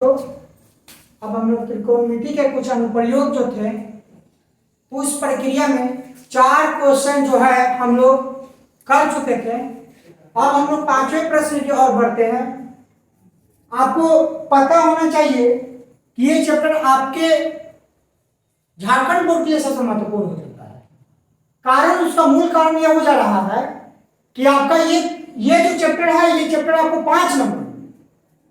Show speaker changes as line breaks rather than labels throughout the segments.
तो अब हम लोग त्रिकोणमिति के कुछ अनुप्रयोग जो थे उस प्रक्रिया में 4 क्वेश्चन जो है हम लोग कर चुके थे। अब हम लोग 5वें प्रश्न की ओर बढ़ते हैं। आपको पता होना चाहिए कि ये चैप्टर आपके झारखंड बोर्ड के लिए सबसे महत्वपूर्ण हो जाता है। कारण उसका मूल कारण यह हो जा रहा है कि आपका ये जो चैप्टर है, ये चैप्टर आपको 5 नंबर,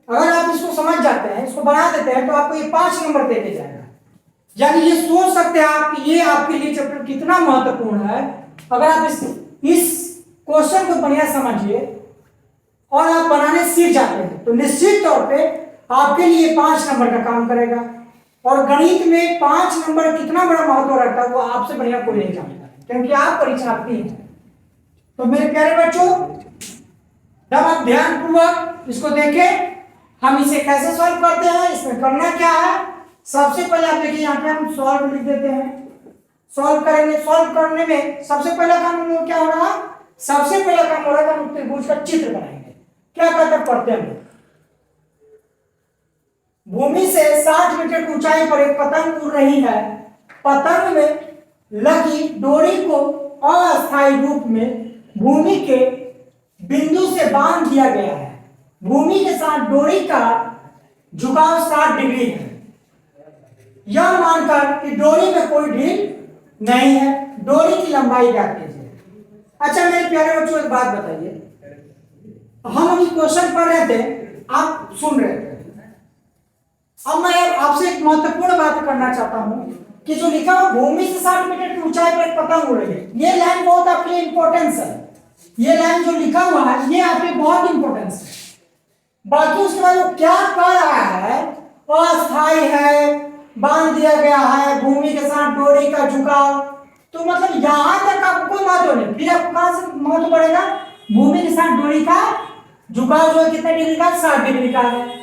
अगर आप इसको समझ जाते हैं, इसको बना देते हैं, तो आपको ये 5 नंबर देके जाएगा। यानी ये सोच सकते हैं आप कि ये आपके लिए चैप्टर कितना महत्वपूर्ण है। अगर आप इस क्वेश्चन को बढ़िया समझिए और आप बनाने सीख जाते हैं तो निश्चित तौर पे आपके लिए 5 नंबर का काम करेगा। और गणित में 5 नंबर कितना बड़ा महत्व रखता है वो आपसे बढ़िया कोई नहीं जानता, क्योंकि आप परीक्षार्थी हैं। तो मेरे प्यारे बच्चों, जब आप ध्यानपूर्वक इसको देखें, हम इसे कैसे सॉल्व करते हैं, इसमें करना क्या है। सबसे पहले आप देखिए, यहाँ पे हम सॉल्व लिख देते हैं, सॉल्व करेंगे। सॉल्व करने में सबसे पहला काम हम लोग क्या हो रहा है, सबसे पहला काम हो रहा है कि हम त्रिभुज का चित्र बनाएंगे। क्या कहते हैं, पढ़ते हैं। भूमि से 60 मीटर की ऊंचाई पर एक पतंग उड़ रही है। पतंग में लगी डोरी को अस्थायी रूप में भूमि के बिंदु से बांध दिया गया है। भूमि के साथ डोरी का झुकाव 60 डिग्री है। यह मानकर कि डोरी में कोई ढील नहीं है, डोरी की लंबाई क्या कीजिए। अच्छा मेरे प्यारे बच्चों, एक बात बताइए, हम अभी क्वेश्चन पढ़ रहे थे, आप सुन रहे थे। अब मैं आपसे एक महत्वपूर्ण बात करना चाहता हूं कि जो लिखा हुआ भूमि से 60 मीटर की ऊंचाई पर एक पतंग उड़ रही है, ये लाइन बहुत आपके लिए इंपॉर्टेंस है। ये लाइन जो लिखा हुआ है ये आपके बहुत इंपॉर्टेंस है। बाकी उसके बाद वो क्या कर रहा है, अस्थायी है, बांध दिया गया है, भूमि के साथ डोरी का झुकाव, तो मतलब यहां तक आपको कोई महत्व नहीं। फिर आपको कहां से महत्व बढ़ेगा, भूमि के साथ डोरी का झुकाव जो है कितने डिग्री का, 60 डिग्री का है।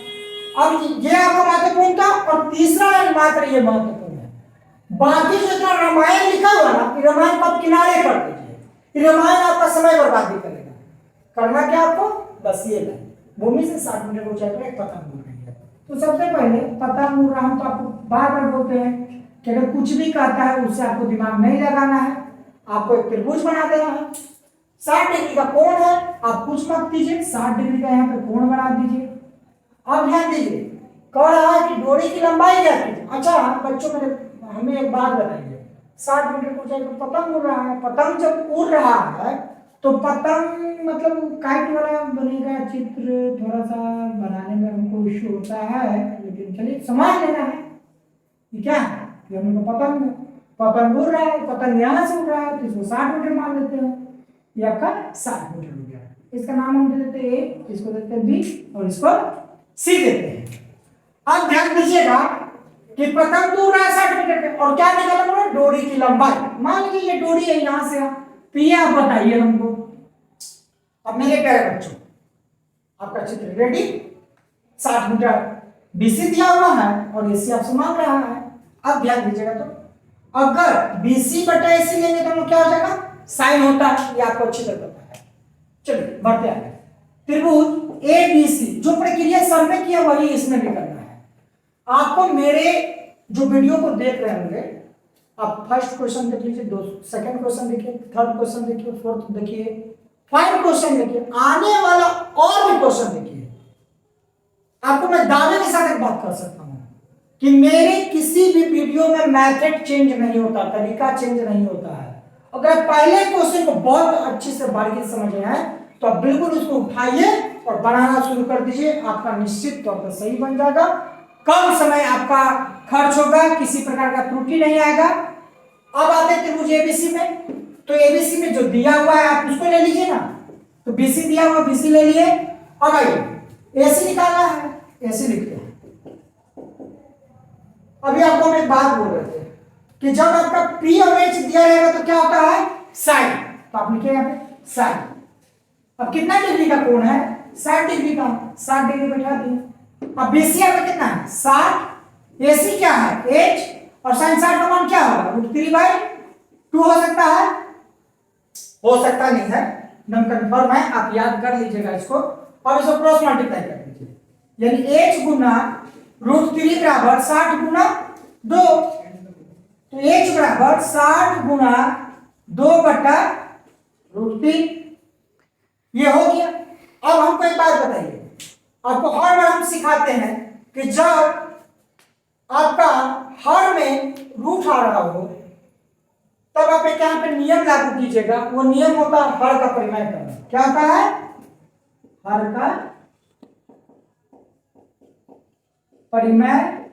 अब ये आपका महत्वपूर्ण था। और तीसरा लाइन मात्र ये महत्वपूर्ण है। बाकी जो इतना रामायण लिखा हुआ ना, रामायण को आप किनारे कर दीजिए। रामायण आपका समय बर्बाद नहीं करेगा। करना क्या आपको, बस ये लाइन, भूमि से 60 मीटर ऊंचाई पर एक पतंग उड़ रही है। तो सबसे पहले पतंग उड़ रहा हूं तो आपको बार बार बोलते हैं कि अगर कुछ भी कहता है उससे आपको दिमाग नहीं लगाना है, आपको एक त्रिभुज बना देना है। 60 डिग्री का कोण है, आप कुछ मत कीजिए, 60 डिग्री का यहाँ पे कोण बना दीजिए। अब ध्यान दीजिए, कह रहा है कि डोरी की लंबाई क्या कीजिए। अच्छा बच्चों, हमें एक बात बताइए, 60 मीटर की ऊंचाई पर पतंग उड़ रहा है। पतंग जब उड़ रहा है तो पतंग मतलब काइट वाला बनेगा चित्र, थोड़ा सा बनाने में हमको इश्यू होता है, लेकिन चलिए समझ लेना है कि क्या है। कि हमको पतंग उड़ रहा है, पतंग यहाँ से उड़ रहा है तो इसको 60 मीटर मान लेते हैं। ये आपका 60 मीटर हो गया। इसका नाम हम दे देते हैं ए, इसको देते हैं बी और इसको सी देते हैं। अब ध्यान दीजिएगा कि पतंग उड़ रहा है 60 मीटर पे और क्या निकालना है, डोरी की लंबाई। मान लीजिए ये डोरी है यहां से, तो ये आप बताइए हमको। अब मेरे प्यारे बच्चों, आपका चित्र रेडी, 60 मीटर बीसी दिया हुआ है और एसी आपसे मांग रहा है। अब ध्यान दीजिएगा, तो अगर बीसी बटा एसी लेंगे तो क्या हो जाएगा, साइन होता है, ये आपको अच्छी तरह पता है। चलिए बढ़ते हैं। त्रिभुज ए बी सी, जो प्रक्रिया सब में किया वही इसमें भी करना है। आपको मेरे जो वीडियो को देख रहे होंगे, आप फर्स्ट क्वेश्चन देख लीजिए, सेकंड क्वेश्चन देखिए, थर्ड क्वेश्चन देखिए, फोर्थ देखिए, 5 क्वेश्चन देखिए, आने वाला और भी क्वेश्चन देखिए। आपको मैं दावे के साथ एक बात कर सकता हूं कि मेरे किसी भी वीडियो में मेथड चेंज नहीं होता, तरीका चेंज नहीं होता है। अगर पहले क्वेश्चन को बहुत अच्छी से बारीकी से समझ हैं तो आप बिल्कुल उसको उठाइए और बनाना शुरू कर दीजिए, आपका निश्चित तौर पर सही बन जाएगा। कम समय आपका खर्च होगा, किसी प्रकार का त्रुटि नहीं आएगा। अब आते हैं त्रिभुज एबीसी में, तो एबीसी में जो दिया हुआ है आप उसको ले लीजिए ना, तो बीसी दिया हुआ, बीसी ले लिए। अब आइए एसी निकालना है, एसी लिखते हैं। अभी आपको हम एक बात बोल रहे थे कि जब आपका पी और एच दिया रहेगा तो क्या होता है, साइन, तो आप लिखिए यहाँ पे साइन। अब कितना डिग्री का कोण है, 60 डिग्री का, 60 डिग्री बैठा दिए। अब बीसी आपका कितना है, 60, एसी क्या है, एच, और साइन 60 का मान क्या होगा, √3/2 हो सकता है, हो सकता नहीं है, एकदम कंफर्म है। आप याद कर लीजिएगा इसको और इसको क्रॉस मल्टीप्लाई कर दीजिए, यानी एच गुना √3 बराबर 60 गुना 2, तो h बराबर 60 गुना 2/√3, ये हो गया। अब हमको एक बात बताइए, आपको हर बार हम सिखाते हैं कि जब आपका हर में रूट आ रहा हो तब आप एक यहाँ पे नियम लागू कीजिएगा। वो नियम होता है हर का परिमेय करना। क्या होता है? हर का परिमेयकरण,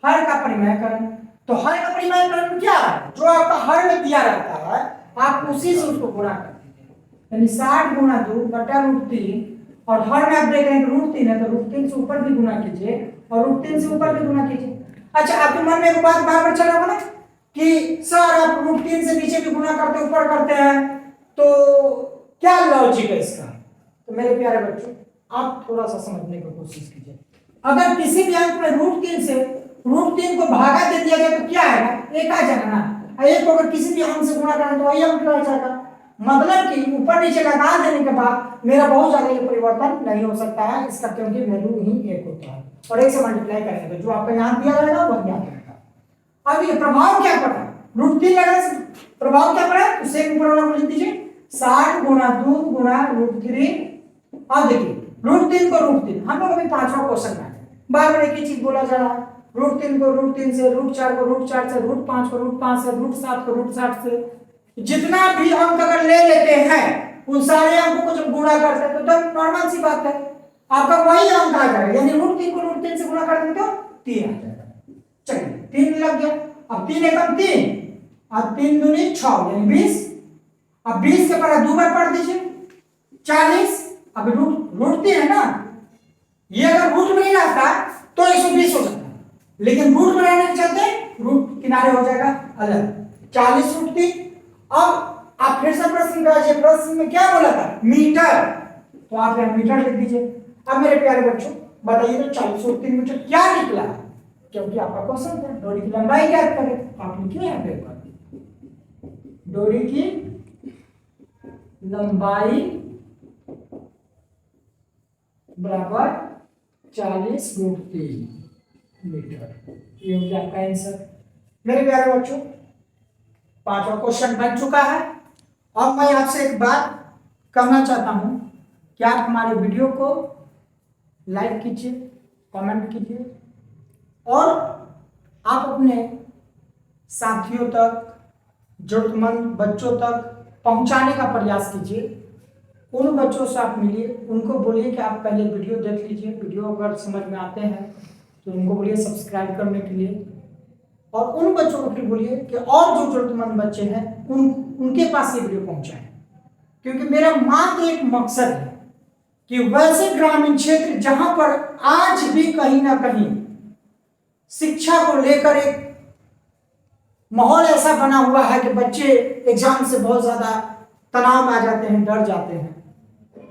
हर का परिमेयकरण। तो हर का परिमेयकरण क्या है? जो आपका हर में दिया रहता है आप उसी से उसको गुणा कर दीजिए, यानी 60 गुना 2/√3, और हर में आप देख रहे हैं √3 है तो √3 से ऊपर भी गुना कीजिए और √3 से ऊपर भी गुना कीजिए। अच्छा, आपके मन में एक बात बार बार चल रहा होगा ना कि सर आप √3 से नीचे भी गुना करते ऊपर करते हैं, तो क्या लॉजिक है इसका? तो मेरे प्यारे बच्चों, आप थोड़ा सा समझने की कोशिश कीजिए। अगर किसी भी अंक में √3 से √3 को भागा दे दिया जाए तो क्या आएगा? एक आ जाएगा ना। एक को अगर किसी भी अंक से गुणा करें तो वही अंक रह जाएगा। मतलब कि ऊपर नीचे लगा देने के बाद मेरा बहुत ज्यादा ये परिवर्तन नहीं हो सकता है इसका, क्योंकि वैल्यू ही एक होता है और एक से मल्टीप्लाई करेंगे तो जो आपका यहाँ दिया रहेगा वही यहाँ रहेगा। अब ये प्रभाव क्या पड़ा? √3 लगाने से प्रभाव क्या पड़ा? तो सेक ऊपर वाला को लिख दीजिए, 60 गुना 2 गुना √3। अब देखिए √3 को √3, हम लोग अभी 5वां क्वेश्चन में बार बार एक ही चीज बोला जा रहा है। √3 को √3 से, √4 को √4 से, √5 को √5 से, √7 को √7 से, जितना भी अंक अगर ले लेते हैं उन सारे अंकों को जब गुणा करते हैं तो नॉर्मल सी बात है आपका वही अंक आ जाएगा, यानी √3 को √3 से गुणा कर देंगे तो 3 आ जाएगा। चलिए 3 लग गया। अब 3 एकम 3, अब 3 दूनी 6 यानी 20। अब 20 के पर 2 बार पढ़ दीजिए 40। अब √3 है ना, ये अगर रूट में नहीं रहता तो 120 हो जाता, लेकिन रूट में रहने के चलते रूट किनारे हो जाएगा अलग, 40 √3। अब आप फिर से प्रश्न कराइए, प्रश्न में क्या बोला था? मीटर, तो आप यहाँ मीटर लिख दीजिए। अब मेरे प्यारे बच्चों बताइए तो 40 √3 मीटर क्या निकला? क्योंकि आपका क्वेश्चन था डोरी की लंबाई ज्ञात करें, आप लिखिए यहाँ पे डोरी की लंबाई बराबर 40 √3 मीटर, ये हो गया आपका आंसर। मेरे प्यारे बच्चों 5वां क्वेश्चन बन चुका है। अब मैं आपसे एक बात कहना चाहता हूं कि आप हमारे वीडियो को लाइक कीजिए, कमेंट कीजिए और आप अपने साथियों तक, जरूरतमंद बच्चों तक पहुंचाने का प्रयास कीजिए। उन बच्चों से आप मिलिए, उनको बोलिए कि आप पहले वीडियो देख लीजिए, वीडियो अगर समझ में आते हैं तो उनको बोलिए सब्सक्राइब करने के लिए, और उन बच्चों को फिर बोलिए कि और जो जरूरतमंद बच्चे हैं उनके पास ये वीडियो पहुंचाएं। क्योंकि मेरा मात्र एक मकसद है कि वैसे ग्रामीण क्षेत्र जहां पर आज भी कहीं ना कहीं शिक्षा को लेकर एक माहौल ऐसा बना हुआ है कि बच्चे एग्जाम से बहुत ज्यादा तनाव में आ जाते हैं, डर जाते हैं,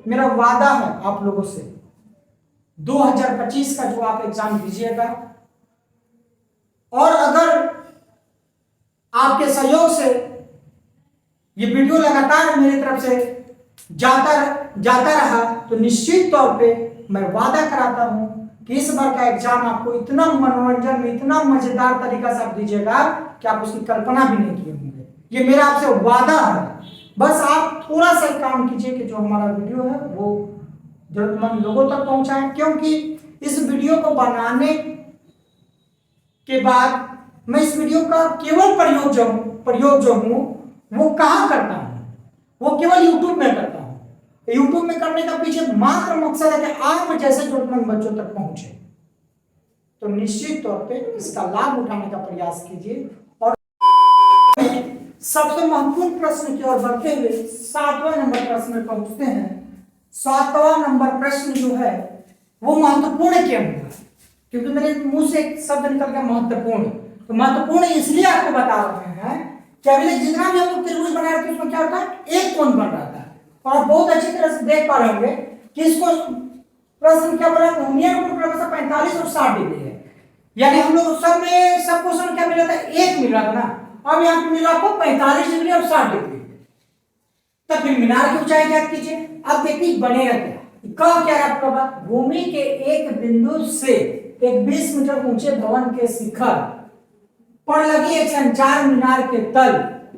मेरा वादा है आप लोगों से 2025 का जो आप एग्जाम दीजिएगा, और अगर आपके सहयोग से ये वीडियो लगातार मेरी तरफ से जाता रहा तो निश्चित तौर पे मैं वादा कराता हूं कि इस बार का एग्जाम आपको इतना मनोरंजन में, इतना मजेदार तरीका से आप दीजिएगा कि आप उसकी कल्पना भी नहीं किए होंगे। ये मेरा आपसे वादा है। बस आप थोड़ा सा काम कीजिए कि जो हमारा वीडियो है वो जरूरतमंद लोगों तक पहुंचाएं, क्योंकि इस वीडियो को बनाने के बाद मैं इस वीडियो का केवल प्रयोग जो हूं वो कहां करता हूं? वो केवल यूट्यूब में करता हूं। यूट्यूब में करने का पीछे मात्र मकसद है कि आप जैसे जरूरतमंद बच्चों तक पहुंचे। तो निश्चित तौर पे इसका लाभ उठाने का प्रयास कीजिए। और सबसे महत्वपूर्ण प्रश्न की ओर बढ़ते हुए 7वां नंबर प्रश्न में पहुंचते हैं। 7वां नंबर प्रश्न जो है वो महत्वपूर्ण क्यों हुआ? क्योंकि मेरे मुंह से एक शब्द निकल गया महत्वपूर्ण, तो महत्वपूर्ण इसलिए आपको बता रहे हैं कि अभी जितना भी हम लोग त्रिभुज बना रहे थे उसमें क्या होता है? एक कोण बन रहा था, और आप बहुत अच्छी तरह से देख पा रहे होंगे कि इसको प्रश्न क्या बोला? भूमिया को क्रमशः 45 और 60 डिग्री है, यानी हम लोग सब क्वेश्चन क्या मिला था? एक मिल रहा था ना, अब यहाँ पे मिला आपको 45 डिग्री और 60 डिग्री। तब फिर मीनार की ऊंचाई ज्ञात कीजिए। अब देखिए बनेगा क्या, कह क्या आपका बात, भूमि के एक बिंदु से एक 20 मीटर ऊंचे भवन के शिखर पर लगी एक संचार मीनार के तल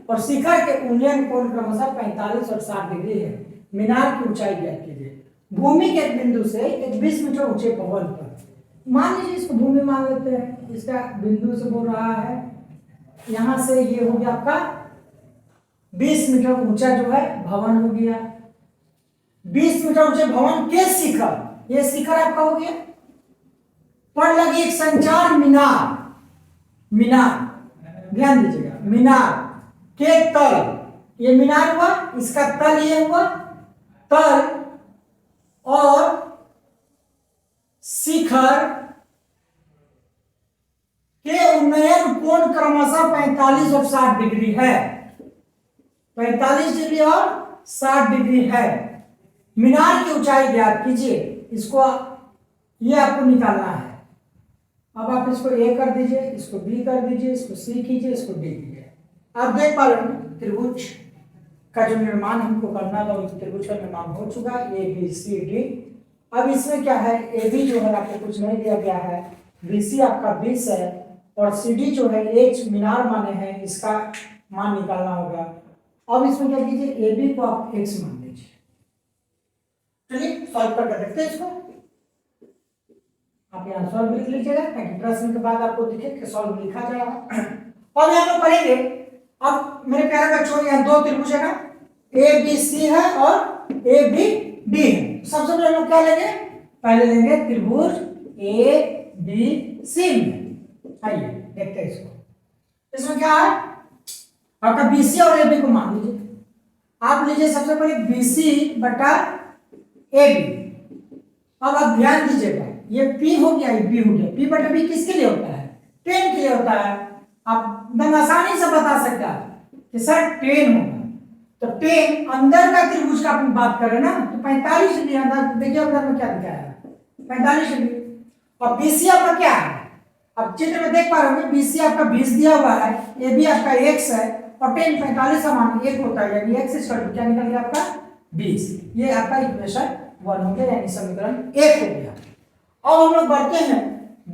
और शिखर के उन्नयन कोण क्रमशः 45 और 60 डिग्री है। मीनार की ऊंचाई ज्ञात कीजिए। भूमि के एक बिंदु से एक 20 मीटर ऊंचे भवन पर, मान लीजिए इसको भूमि मान लेते हैं, इसका बिंदु से बोल रहा है, यहां से ये हो गया आपका 20 मीटर ऊंचा जो है भवन हो गया। 20 मीटर ऊंचे भवन के शिखर, ये शिखर आपका हो गया, पर लगी एक संचार मीनार, मीनार ध्यान दीजिएगा, मीनार के तल, ये मीनार हुआ, इसका तल ये हुआ, तल और शिखर के उन्नयन कोण क्रमशः 45 और 60 डिग्री है, 45 डिग्री और 60 डिग्री है। मीनार की ऊंचाई ज्ञात कीजिए, इसको ये आपको निकालना है। अब आप इसको ए कर दीजिए, इसको बी कर दीजिए, इसको सी कीजिए, इसको डी कीजिए। आप देख पा रहे हैं त्रिभुज का जो निर्माण हमको करना था, उस त्रिभुज का निर्माण हो चुका, ए बी सी डी। अब इसमें क्या है, ए बी जो है आपको कुछ नहीं दिया गया है, बी सी आपका 20 है और सी डी जो है एच मीनार माने हैं, इसका मान निकालना होगा। अब इसमें क्या कीजिए, ए बी को आप एक्स मान लीजिए। चलिए सॉल्व करके देखते हैं इसको। आप यहाँ सॉल्व लिख लीजिएगा ताकि प्रश्न के बाद आपको दिखे कि सॉल्व लिखा जाएगा। अब यहाँ पे पढ़ेंगे, अब मेरे प्यारे बच्चों यहाँ दो त्रिभुज है ना, ए बी सी है और ए बी डी है। सबसे पहले लोग क्या लेंगे, पहले लेंगे त्रिभुज ए बी सी में। आइए देखते हैं इसको। इसमें क्या है आपका बी सी और ए बी को मान लीजिए। आप लीजिए सबसे पहले बी सी बटा ए बी। अब आप ध्यान दीजिएगा, ये P हो गया, ये B हो गया। P बटा B किसके लिए होता है, टेन के लिए होता है। आप एकदम आसानी से बता सकता है कि सर टेन होगा, तो टेन अंदर का त्रिभुज का अपन बात करें ना, तो 45 डिग्री अंदर, देखिए अंदर में क्या दिखाया है 45 डिग्री। और BC आपका क्या है, अब चित्र में देख पा रहे होंगे, BC आपका 20 दिया हुआ है, AB आपका x है और टेन 45 का मान 1 होता है, यानी x इक्वल टू क्या निकल गया आपका 20। ये आपका इक्वेशन 1 हो गया, यानी समीकरण 1 हो गया। अब हम लोग बढ़ते हैं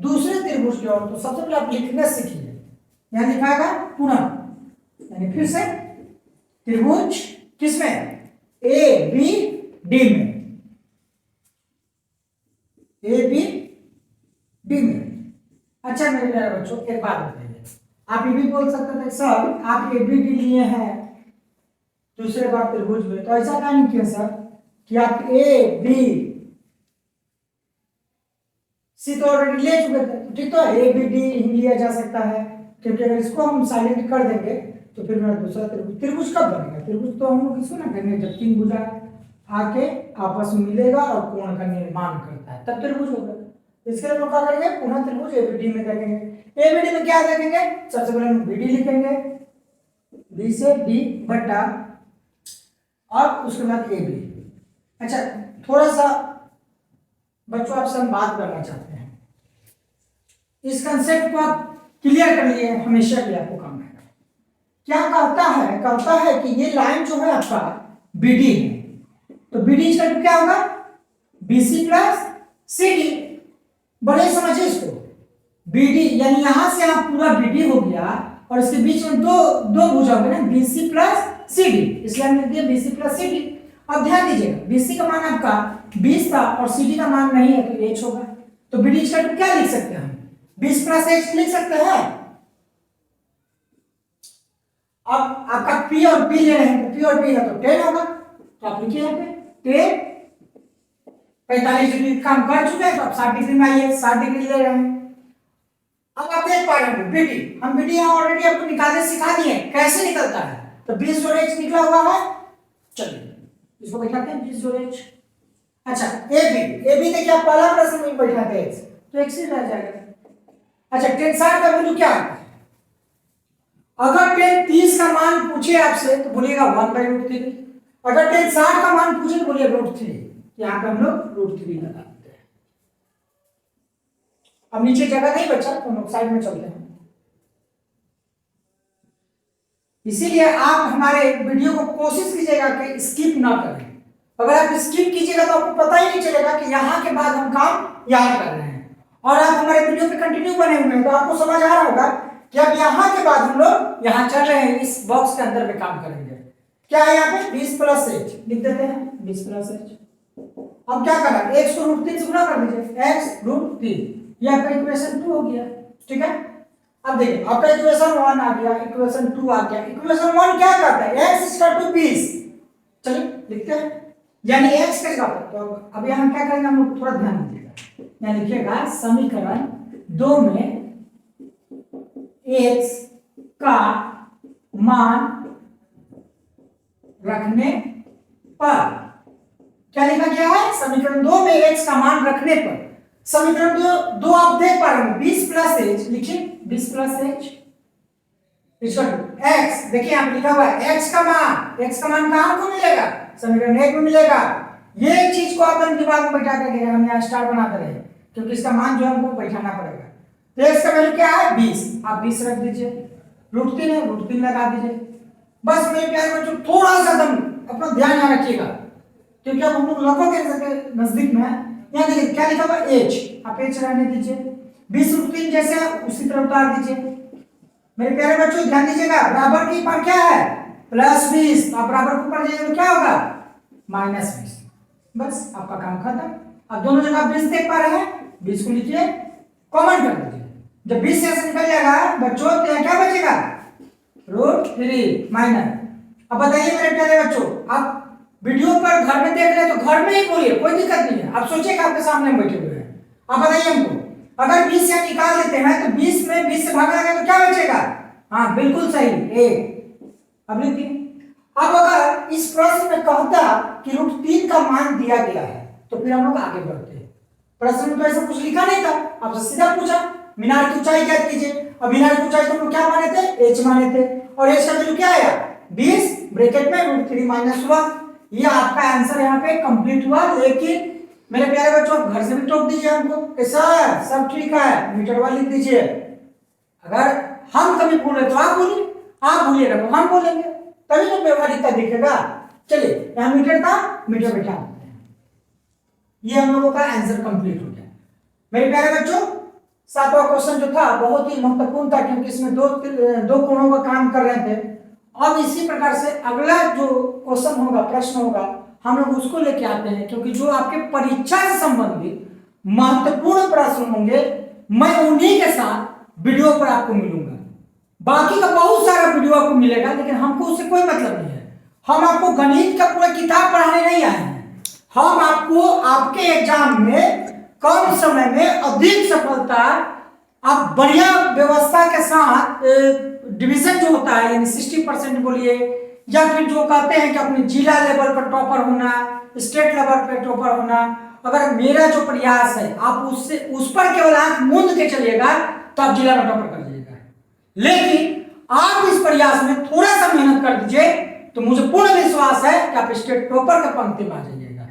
दूसरे त्रिभुज की ओर। तो सबसे पहले आप लिखना सीखिए, यहां लिखाएगा पुनः, यानी फिर से त्रिभुज किसमें, ए बी डी में, ए बी डी में। अच्छा मेरे प्यारे बच्चों एक बात बताइए, आप ये भी बोल सकते थे सर आप ए बी डी लिए हैं दूसरे बार त्रिभुज में, तो ऐसा क्या नहीं किया सर कि आप ए बी सी तो ऑलरेडी ले चुके थे, ठीक तो ए बी डी लिया जा सकता है, क्योंकि अगर इसको हम साइलेंट कर देंगे तो फिर मेरा दूसरा त्रिभुज, त्रिभुज कब बनेगा, त्रिभुज तो हम लोग इसको ना कहेंगे जब तीन भुजा आके आपस में मिलेगा और कोण का निर्माण करता है, तब त्रिभुज होगा। इसके लिए हम क्या करेंगे, पुनः त्रिभुज ए बी डी में देखेंगे। ए बी डी में क्या देखेंगे, सबसे पहले हम बी डी लिखेंगे, बी से डी बटा और उसके बाद ए बी। अच्छा थोड़ा सा बच्चों आपसे हम बात करना चाहते हैं, इस कंसेप्ट को आप क्लियर कर लिए, हमेशा के लिए आपको काम आएगा। क्या कहता है कि ये लाइन जो है आपका बीडी है, तो बीडी का क्या होगा, बीसी प्लस सीडी। बड़े समझिए इसको, बीडी यानी यहां से आप पूरा बीडी हो गया और इसके बीच में दो भुजा हो गए ना, बीसी प्लस सीडी, इसलिए हमने दिया बीसी प्लस सीडी। अब ध्यान दीजिएगा, बीसी का मान आपका 20 था और सीडी का मान नहीं है तो h होगा, तो बीडी का क्या लिख सकते हैं हम, 20 प्लस h लिख सकते हैं। अब आपका P और P ले रहे हैं, तो P और P है तो 10 होगा, तो आप लिखिए यहाँ पे 10, 45 डिग्री काम कर चुके हैं, तो आप 60 डिग्री में आइए, 60 डिग्री ले रहे हैं। अब आप देख पा रहे हैं बीडी, हम बीडी यहाँ ऑलरेडी आपको निकालने सिखा दिए कैसे निकलता है, तो 20 जोड़ h निकला हुआ है। चलिए इसको बैठाते हैं 20 जोड़ h। अच्छा ए बी देखिए आप पहला प्रश्न में बैठाते हैं तो x ही रह जाएगा। अच्छा टेंसार का वैल्यू क्या है, अगर टेन 30 का मान पूछे आपसे तो बोलिएगा 1/√3, अगर टेन 60 का मान पूछे तो बोलिए √3, यहाँ पे हम लोग √3 लगा देते हैं। अब नीचे जगह नहीं बचा तो हम लोग साइड में चलते हैं, इसीलिए आप हमारे वीडियो को कोशिश कीजिएगा कि स्किप ना करें, अगर आप स्किप कीजिएगा तो आपको पता ही नहीं चलेगा कि यहाँ के बाद हम काम यहाँ कर रहे हैं। और आप हमारे वीडियो पे कंटिन्यू बने हुए हैं तो आपको समझ आ रहा होगा कि अब यहाँ के बाद हम लोग यहाँ चल रहे हैं, इस बॉक्स के अंदर में काम करेंगे। क्या है यहाँ पे 20 प्लस एच लिख देते हैं, 20 प्लस एच। अब क्या करना है, x को √3 से गुणा कर दीजिए, x √3, ये आपका इक्वेशन 2 हो गया। ठीक है, अब देखिए आपका इक्वेशन 1 आ गया, इक्वेशन 2 आ गया। इक्वेशन 1 क्या करता है, x = 20। चलिए लिखते हैं, यानी x का जगह तो अब यहाँ क्या करेंगे हम लोग, थोड़ा ध्यान दीजिएगा। यहाँ लिखिएगा समीकरण 2 में x का मान रखने पर, क्या लिखा गया है, समीकरण 2 में x का मान रखने पर। समीकरण 2 आप देख पा रहे हैं, 20 प्लस एच लिखिए, 20 प्लस एच x, देखिए यहाँ पे लिखा हुआ है x का मान कहाँ को मिलेगा, समीकरण 1 में मिलेगा। ये एक चीज को आप दिमाग में बैठा करके हम यहाँ स्टार बनाते रहे, क्योंकि इसका मान जो है हमको बैठाना पड़ेगा। तो x का वैल्यू क्या है 20, आप 20 रख दीजिए, √3 है √3 लगा दीजिए। बस मेरे प्यारे बच्चों थोड़ा सा दम अपना ध्यान यहाँ रखिएगा, क्योंकि अब हम लोग लगभग नजदीक में है। यहाँ देखिए क्या लिखा हुआ h, आप h रहने दीजिए, 20 √3 जैसे उसी तरह उतार दीजिए। मेरे प्यारे बच्चों ध्यान दीजिएगा, बराबर की पर क्या है +20, आप बराबर के ऊपर जाइए तो क्या होगा -20। बस आपका काम खत्म। अब दोनों जगह 20 देख पा रहे हैं, 20 को लिखिए, कॉमन कर दीजिए। जब 20 से निकल जाएगा बच्चों तो क्या बचेगा √3 माइनस। अब बताइए मेरे प्यारे बच्चों, आप वीडियो पर घर में देख रहे हैं तो घर में ही बोलिए, कोई दिक्कत नहीं है। आप सोचिए कि आपके सामने बैठे हुए हैं, आप बताइए हमको, अगर 20 से निकाल देते हैं तो 20 में 20 से भागा जाएगा तो क्या बचेगा, हाँ बिल्कुल सही a। अब लिखिए, अब अगर इस प्रश्न में कहता कि √3 का मान दिया गया है तो फिर हम लोग आगे बढ़ते हैं। प्रश्न में तो ऐसा कुछ लिखा नहीं था, आपसे सीधा पूछा मीनार की ऊंचाई ज्ञात कीजिए। अब मीनार की ऊंचाई को हम लोग क्या माने थे, h माने थे, और h का वैल्यू क्या आया 20 ब्रैकेट में √3 माइनस हुआ। ये आपका आंसर यहाँ पे कंप्लीट हुआ। लेकिन मेरे प्यारे बच्चों घर से भी टोक दीजिए हमको कि सर सब ठीक है, मीटर वाला लिख दीजिए। अगर हम कभी भूल रहे तो आप बोलिए, आप भूलिएगा तो हम बोलेंगे, तभी तो व्यवहारिकता दिखेगा। चलिए यहाँ मीटर था, मीटर बैठा देते हैं। ये हम लोगों का आंसर कंप्लीट हो गया। मेरे प्यारे बच्चों 7वां क्वेश्चन जो था बहुत ही महत्वपूर्ण था, क्योंकि इसमें दो कोणों का काम कर रहे थे। अब इसी प्रकार से अगला जो क्वेश्चन होगा, प्रश्न होगा, हम लोग उसको लेके आते हैं, क्योंकि जो आपके परीक्षा से संबंधित महत्वपूर्ण प्रश्न होंगे मैं उन्हीं के साथ वीडियो पर आपको मिलूंगा। बाकी का बहुत सारा वीडियो आपको मिलेगा, लेकिन हमको उससे कोई मतलब नहीं है। हम आपको गणित का पूरा किताब पढ़ाने नहीं आए हैं, हम आपको आपके एग्जाम में कम समय में अधिक सफलता, आप बढ़िया व्यवस्था के साथ डिवीजन जो होता है यानी 60% बोलिए, या फिर जो कहते हैं कि अपने जिला लेवल पर टॉपर होना, स्टेट लेवल पर टॉपर होना, अगर मेरा जो प्रयास है आप उससे उस पर केवल आंख मूंद के चलिएगा तो आप जिला में टॉपर कर जाइएगा। लेकिन आप इस प्रयास में थोड़ा सा मेहनत कर दीजिए तो मुझे पूर्ण विश्वास है कि आप स्टेट टॉपर के पंक्ति में आ जाइएगा।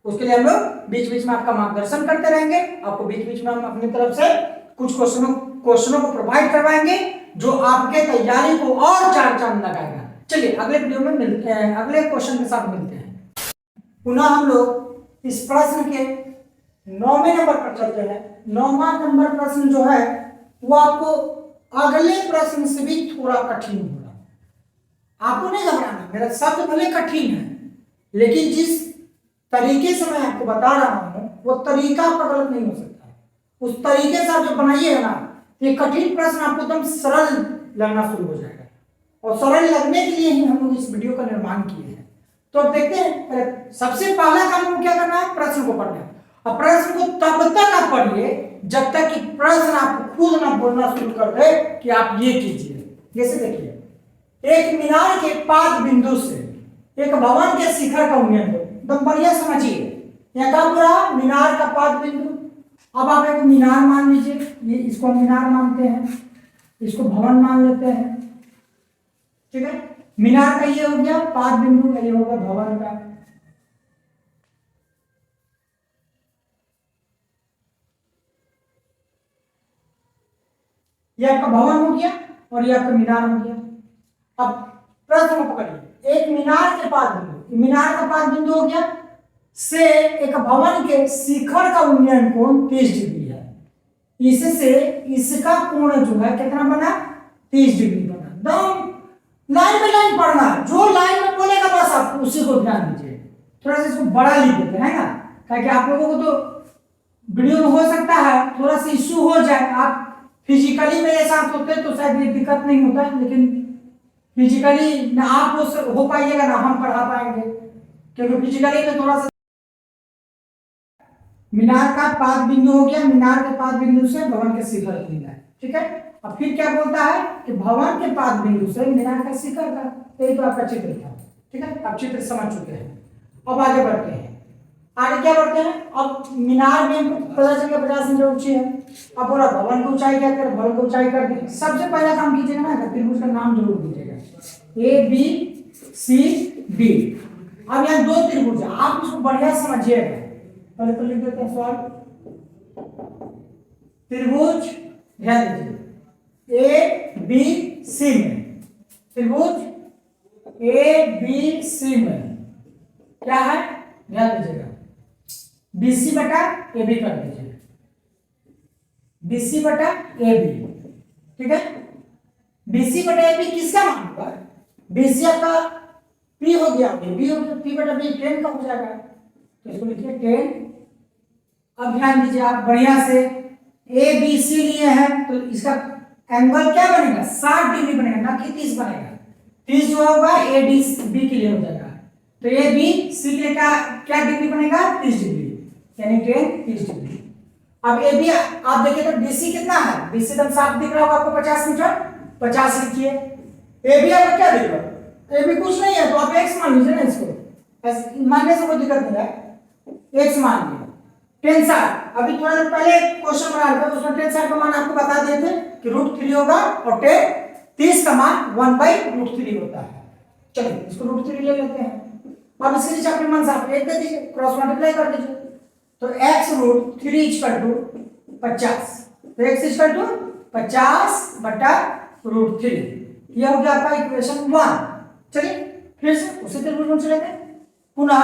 उसके लिए हम लोग बीच बीच में आपका मार्गदर्शन करते रहेंगे, आपको बीच बीच में हम अपनी तरफ से कुछ क्वेश्चनों को प्रोवाइड करवाएंगे जो आपके तैयारी को और चार चांद लगाएगा। चलिए अगले वीडियो में मिलते हैं, अगले क्वेश्चन के साथ मिलते हैं। पुनः हम लोग इस प्रश्न के 9वें नंबर पर चलते हैं। 9वां नंबर प्रश्न जो है वो आपको अगले प्रश्न से भी थोड़ा कठिन होगा। आपको नहीं घबराना, मेरा शब्द भले कठिन है, लेकिन जिस तरीके से मैं आपको बता रहा हूं वो तरीका आपका गलत नहीं हो सकता। उस तरीके से आप जब बनाइएगा ना, ये कठिन प्रश्न आपको एकदम सरल लगना शुरू हो जाएगा, और सरल लगने के लिए ही हम लोग इस वीडियो का निर्माण किए हैं। तो अब देखते हैं, सबसे पहला काम हमको क्या करना है, प्रश्न को पढ़ना है। अब प्रश्न को तब तक आप पढ़िए जब तक कि प्रश्न आपको खुद ना बोलना शुरू कर दे कि आप ये कीजिए। जैसे देखिए, एक मीनार के पाद बिंदु से एक भवन के शिखर का उन्नयन हो, एकदम बढ़िया समझिए। यहाँ का पूरा मीनार का पाद बिंदु, अब आप एक मीनार मान लीजिए, ये इसको मीनार मानते हैं, इसको भवन मान लेते हैं, ठीक है। मीनार का ये हो गया पाद बिंदु का, ये होगा भवन का। ये आपका भवन हो गया और ये आपका मीनार हो गया। अब प्रश्न को पकड़िए, एक मीनार के पाद बिंदु, मीनार का पाद बिंदु हो गया से एक भवन के शिखर का उन्नयन कोण 30 डिग्री है। इससे इसका कोण जो है कितना बना, 30 डिग्री बना। एकदम लाइन बाय लाइन पढ़ना, जो लाइन में बोलेगा बस आप उसी को ध्यान दीजिए। थोड़ा सा इसको बड़ा लिख देते हैं ना, ताकि आप लोगों को तो वीडियो में हो सकता है थोड़ा सा इश्यू हो जाए। आप फिजिकली मेरे साथ होते तो शायद ये दिक्कत नहीं होता, लेकिन फिजिकली ना आप हो पाइएगा ना हम पढ़ा पाएंगे, क्योंकि फिजिकली में थोड़ा सा। मीनार का पाद बिंदु हो गया, मीनार के पाद बिंदु से भवन के शिखर को मिला है, ठीक है। अब फिर क्या बोलता है कि भवन के पाद बिंदु से मीनार का शिखर का, यही तो आपका चित्र था, ठीक है। आप चित्र समझ चुके हैं। अब आगे बढ़ते हैं, आगे क्या बढ़ते हैं। अब मीनार में पता चल गया 50 मीटर ऊंची है। अब बोला भवन की ऊंचाई क्या करें, भवन की ऊंचाई कर दी। सबसे पहला काम कीजिएगा ना, त्रिभुज का नाम जरूर दीजिएगा, ए बी सी डी। अब यहाँ 2 त्रिभुज है, आप इसको बढ़िया समझिएगा। पहले तो लिख देते हैं सवाल, त्रिभुज ध्यान दीजिए ए बी सी में, त्रिभुज ए बी सी में क्या है ध्यान दीजिएगा, बीसी बटा ए बी कर दीजिए, बीसी बटा ए बी, ठीक है। बीसी बटा ए बी किसका मान होगा, बीसी आपका पी हो गया, बी हो गया, पी बटा बी 10 का हो जाएगा, तो इसको लिखिए 10। अब ध्यान दीजिए आप बढ़िया से, ए बी सी लिए हैं तो इसका एंगल क्या बनेगा, 60 डिग्री बनेगा, ना कि 30 बनेगा। 30 जो होगा ए डी बी के लिए हो जाएगा, तो ए बी सी के लिए क्या डिग्री बनेगा, 30 डिग्री, यानी 10 30 डिग्री। अब ए बी आप देखिए तो बीसी कितना है, बीसी एकदम साफ दिख रहा होगा आपको 50 मीटर, 50 लिखिए। ए बी आपको क्या दिख रहा है, ए बी कुछ नहीं है तो आप एक्स मान लीजिए ना, इसको मानने से कोई दिक्कत नहीं है, एक्स मान लीजिए। टेंसर अभी थोड़ा देर पहले क्वेश्चन बना रहे थे, उसमें टेंसर का मान आपको बता दिए थे कि √3 होगा और 30 का मान 1/√3 होता है। चलिए इसको √3 ले लेते हैं। अब इसके नीचे अपने मन से आप 1 दे दीजिए, क्रॉस मल्टीप्लाई कर दीजिए, तो x√3 = 50, तो x = 50 बटा √3, यह हो गया आपका इक्वेशन 1। चलिए फिर से उसी त्रिभुज में चलेंगे, पुनः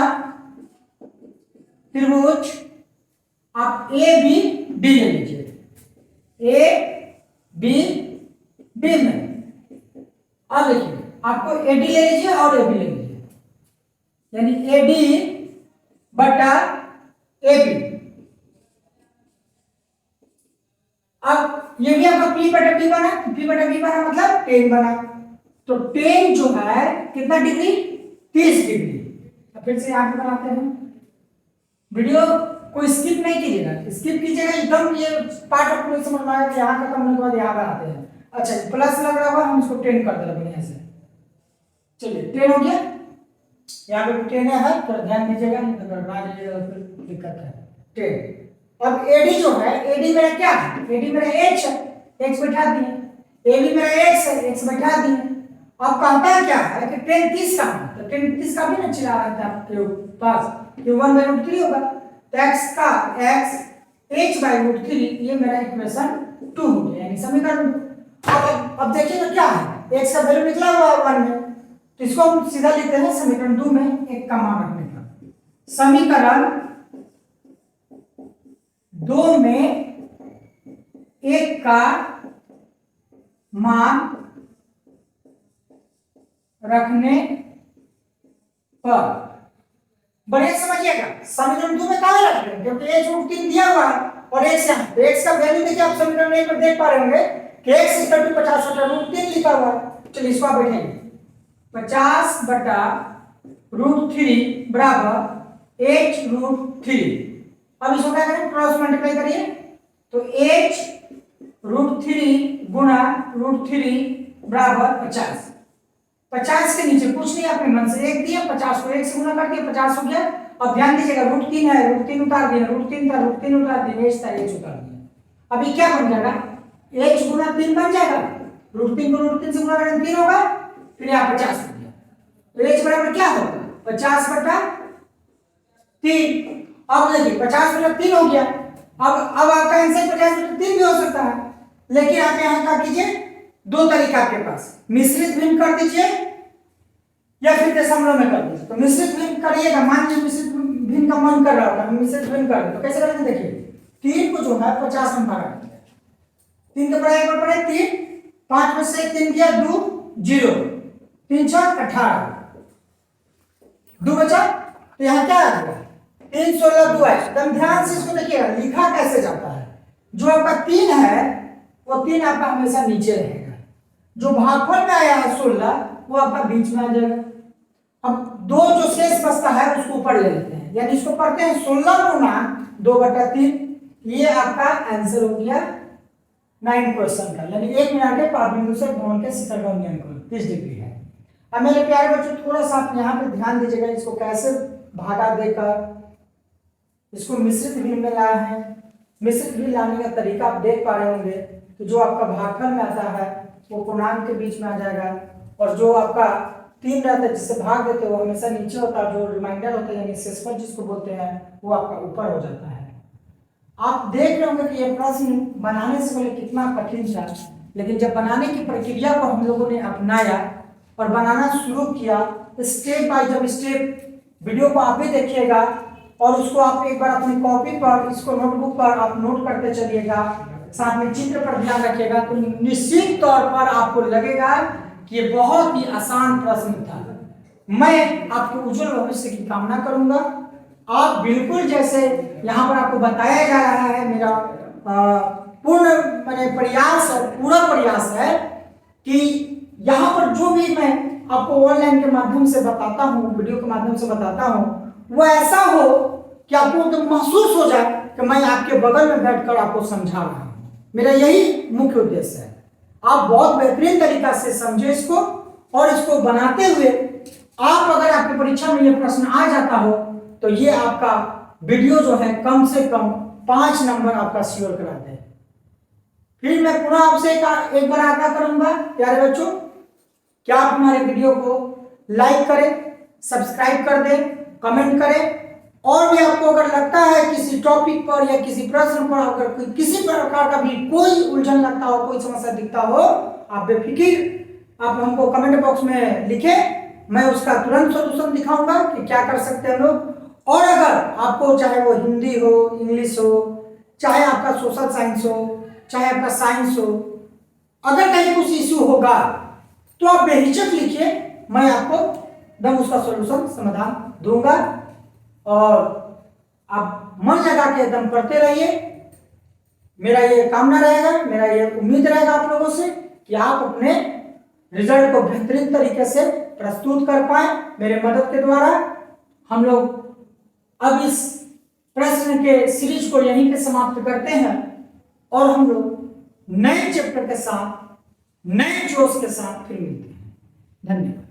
त्रिभुज आप ए बी डी ले लीजिए, ए बी डी में अब देखिए आपको ए डी ले लीजिए और ए बी ले लीजिए, यानी ए डी बटा ए बी। अब ये भी आपका पी बटा बी बना, पी बटा बी बना मतलब 10 बना, तो 10 जो है कितना डिग्री, 30 डिग्री। अब फिर से यहाँ पे बनाते हैं, वीडियो कोई स्किप नहीं कीजिएगा, स्किप कीजिएगा एकदम ये पार्ट आपको नहीं समझ में आएगा, यहाँ खत्म होने के बाद यहाँ पर आते हैं। अच्छा प्लस लग रहा होगा, हम इसको 10 कर दे रहे बढ़िया से। चलिए 10 हो गया, यहाँ पे 10 है तो ध्यान दीजिएगा, अगर ना दीजिएगा तो फिर दिक्कत है। 10 अब एडी जो है, एडी मेरा क्या है, एडी मेरा x है, x बैठा दिए, एबी मेरा x है, x बैठा दिए। अब कहता है क्या है कि 10 30 का, तो 10 30 का भी ना चिल्ला रहा था आपके पास, ये 1/√3 होगा, तो x का x h/√3, ये मेरा इक्वेशन 2 हो गया, यानी समीकरण। अब देखिए तो क्या है, x का वैल्यू निकला हुआ है 1 में, तो इसको हम सीधा लिखते हैं समीकरण 2 में एक का मान रखने का। समीकरण 2 में एक का मान रखने पर, बढ़िया समझिएगा, समीकरण 2 में कहां रख रहे हैं, क्योंकि h√3 दिया हुआ है और x है, तो x का वैल्यू देखिए आप समीकरण 1 में देख पा रहे होंगे कि x = 50 बटा √3 लिखा हुआ है। चलिए इसको आप बैठेंगे, 50 बटा √3 बराबर h√3। अब इसको क्या करें, क्रॉस मल्टीप्लाई करिए, तो h√3 गुणा √3 बराबर 50। 50 के नीचे कुछ नहीं, अपने मन से 1 दिया, 50 को 1 से गुना कर दिया, 50 हो गया। अब ध्यान दीजिएगा √3 है, √3 उतार दिया, √3 था, √3 उतार दिया, h था, h उतार दिया। अभी क्या बन जाएगा, h गुना 3 बन जाएगा, √3 को √3 से गुना करें 3 होगा, फिर यहाँ 50 हो गया, तो h बराबर क्या होगा, 50 बटा 3। अब देखिए 50 बटा 3 हो गया। अब आपका आंसर 50 बटा 3 भी हो सकता है, लेकिन आप यहाँ क्या कीजिए, 2 तरीका आपके पास, मिश्रित भिन्न कर दीजिए या फिर दशमलव में कर दीजिए। तो मिश्रित भिन्न करिएगा, मान लीजिए मिश्रित भिन्न का मन कर रहा होगा, हम मिश्रित भिन्न कर रहे तो कैसे करेंगे, देखिए 3 को जो है 50 में भागा देंगे, 3 के बराबर पड़े 3, 5 में से 3 गया 2 0, 3 6 18, 2 बचा, तो यहाँ क्या आ गया 3 16 2 है। एकदम ध्यान से इसको देखिएगा, लिखा कैसे जाता है। जो आपका 3 है वो 3 आपका हमेशा नीचे रहेगा, जो भागफल में आया है 16 वो आपका बीच में आ जाएगा। अब 2 जो शेष बचता है उसको ऊपर ले लेते हैं, यानी इसको पढ़ते हैं 16 गुना 2/3, ये आपका आंसर हो गया 9 क्वेश्चन का, यानी 1 मिनट के पाद बिंदु से भवन के शिखर का उन्नयन कोण 30 डिग्री है। अब मेरे प्यारे बच्चों थोड़ा सा आप यहाँ पे ध्यान दीजिएगा, इसको कैसे भागा देकर इसको मिश्रित भिन्न में लाया है। मिश्रित भिन्न लाने का तरीका आप देख पा रहे होंगे कि जो आपका भागफल में आता है वो पूर्णांक के बीच में आ जाएगा, और जो आपका 3 रहता है जिससे भाग देते हैं वो हमेशा नीचे होता है, जो रिमाइंडर होता है यानी शेषफल जिसको बोलते हैं वो आपका ऊपर हो जाता है। आप देख रहे होंगे कि ये प्रश्न बनाने से पहले कितना कठिन था, लेकिन जब बनाने की प्रक्रिया को हम लोगों ने अपनाया और बनाना शुरू किया, स्टेप बाय जब स्टेप वीडियो को आप भी देखिएगा और उसको आप एक बार अपनी कॉपी पर, इसको नोटबुक पर आप नोट करते चलिएगा, साथ में चित्र पर ध्यान रखिएगा, तो निश्चित तौर पर आपको लगेगा कि ये बहुत ही आसान प्रश्न था। मैं आपके उज्जवल भविष्य की कामना करूंगा। आप बिल्कुल जैसे यहाँ पर आपको बताया जा रहा है, मेरा पूर्ण प्रयास और पूरा प्रयास है कि यहाँ पर जो भी मैं आपको ऑनलाइन के माध्यम से बताता हूँ, वीडियो के माध्यम से बताता हूँ, वो ऐसा हो कि आपको तो महसूस हो जाए कि मैं आपके बगल में बैठकर आपको समझा रहा हूँ। मेरा यही मुख्य उद्देश्य है। आप बहुत बेहतरीन तरीका से समझे इसको, और इसको बनाते हुए आप अगर आपकी परीक्षा में ये प्रश्न आ जाता हो तो ये आपका वीडियो जो है कम से कम 5 नंबर आपका श्योर करा दे। फिर मैं पुनः आपसे एक बार आग्रह करूंगा प्यारे बच्चों, क्या आप हमारे वीडियो को लाइक करें, सब्सक्राइब कर दें, कमेंट करें, और भी आपको अगर लगता है किसी टॉपिक पर या किसी प्रश्न पर अगर किसी प्रकार का भी कोई उलझन लगता हो, कोई समस्या दिखता हो, आप बेफिक्र आप हमको कमेंट बॉक्स में लिखें, मैं उसका तुरंत सॉल्यूशन दिखाऊंगा कि क्या कर सकते हैं हम लोग। और अगर आपको चाहे वो हिंदी हो, इंग्लिश हो, चाहे आपका सोशल साइंस हो, चाहे आपका साइंस हो, अगर कहीं कुछ इश्यू होगा तो आप बेहिचक लिखिए, मैं आपको एकदम उसका सॉल्यूशन समाधान दूंगा। और आप मन लगा के एकदम पढ़ते रहिए। मेरा ये कामना रहेगा, मेरा ये उम्मीद रहेगा आप लोगों से कि आप अपने रिजल्ट को बेहतरीन तरीके से प्रस्तुत कर पाए मेरे मदद के द्वारा। हम लोग अब इस प्रश्न के सीरीज को यहीं पे समाप्त करते हैं और हम लोग नए चैप्टर के साथ, नए जोश के साथ फिर मिलते हैं। धन्यवाद।